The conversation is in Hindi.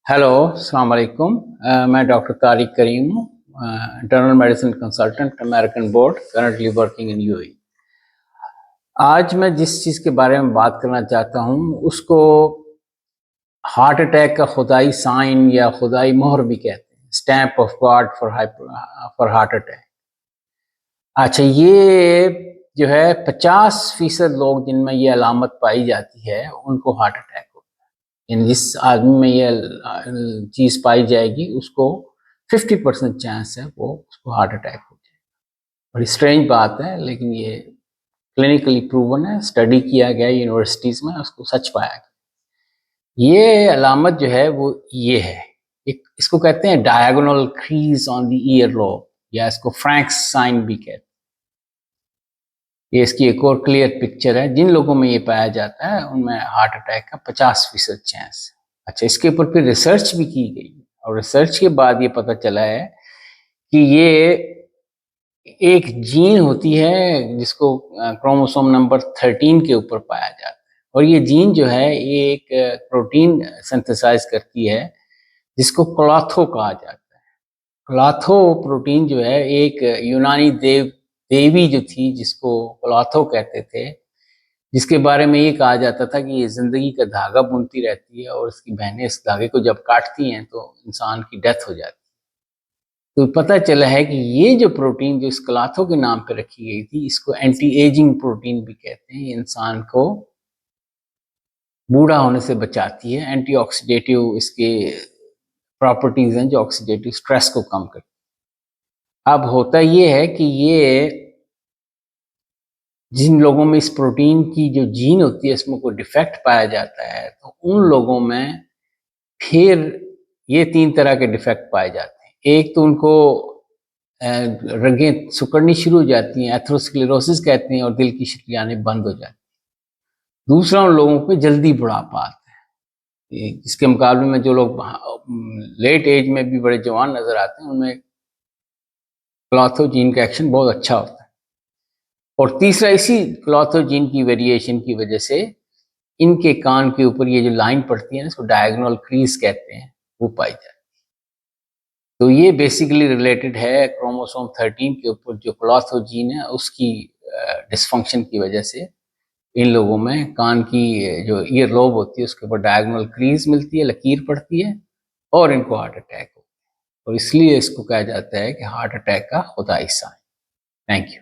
हेलो, अस्सलाम वालेकुम। मैं डॉक्टर तारिक करीम हूँ, internal medicine consultant, American board, currently working in UAE. आज मैं जिस चीज़ के बारे में बात करना चाहता हूँ उसको हार्ट अटैक का खुदाई साइन या खुदाई मोहर भी कहते हैं, stamp of God for heart attack. अच्छा, ये जो है 50% लोग जिनमें ये अलामत पाई जाती है उनको हार्ट अटैक होता है। यानी जिस आदमी में ये चीज़ पाई जाएगी उसको 50% चांस है वो उसको हार्ट अटैक हो जाए। बड़ी स्ट्रेंज बात है, लेकिन ये क्लिनिकली प्रूवन है, स्टडी किया गया यूनिवर्सिटीज़ में, उसको सच पाया गया। ये अलामत जो है वो ये है, एक इसको कहते हैं diagonal crease on the ear lobe, या इसको फ्रैंक्स साइन भी कहते हैं। ये इसकी एक और क्लियर पिक्चर है। जिन लोगों में ये पाया जाता है उनमें हार्ट अटैक का 50% चांस है। अच्छा, इसके ऊपर फिर रिसर्च भी की गई और रिसर्च के बाद ये पता चला है कि ये एक जीन होती है जिसको क्रोमोसोम नंबर 13 के ऊपर पाया जाता है, और ये जीन जो है ये एक प्रोटीन सिंथेसाइज करती है जिसको क्लाथो कहा जाता है। क्लाथो प्रोटीन जो है एक यूनानी देवी जो थी जिसको क्लाथो कहते थे, जिसके बारे में ये कहा जाता था कि ये जिंदगी का धागा बुनती रहती है और इसकी बहनें इस धागे को जब काटती हैं तो इंसान की डेथ हो जाती है। तो पता चला है कि ये जो प्रोटीन जो इस क्लाथो के नाम पे रखी गई थी, इसको एंटी एजिंग प्रोटीन भी कहते हैं। ये इंसान को बूढ़ा होने से बचाती है। एंटीऑक्सीडेटिव इसके प्रॉपर्टीज हैं जो ऑक्सीडेटिव स्ट्रेस को कम करती है। अब होता ये है कि ये जिन लोगों में इस प्रोटीन की जो जीन होती है इसमें कोई डिफेक्ट पाया जाता है, तो उन लोगों में फिर ये 3 तरह के डिफेक्ट पाए जाते हैं। एक तो उनको रगें सिकुड़नी शुरू हो जाती हैं, एथेरोस्क्लेरोसिस कहते हैं, और दिल की शरियानें बंद हो जाती हैं। दूसरा, उन लोगों पे जल्दी बुढ़ापा आता है। इसके मुकाबले में जो लोग लेट एज में भी बड़े जवान नजर आते हैं उनमें क्लॉथो जीन का एक्शन बहुत अच्छा होता है। और तीसरा, इसी क्लॉथो जीन की वेरिएशन की वजह से इनके कान के ऊपर ये जो लाइन पड़ती है ना, इसको डायगोनल क्रीज कहते हैं, वो पाई जाती है। तो ये बेसिकली रिलेटेड है क्रोमोसोम 13 के ऊपर जो क्लॉथो जीन है उसकी डिसफंक्शन की वजह से इन लोगों में कान की जो ईयर लोब होती है उसके ऊपर डायगोनल क्रीज मिलती है, लकीर पड़ती है, और इनको हार्ट अटैक होता है। और इसलिए इसको कहा जाता है कि हार्ट अटैक का खुदाई साइन। Thank you.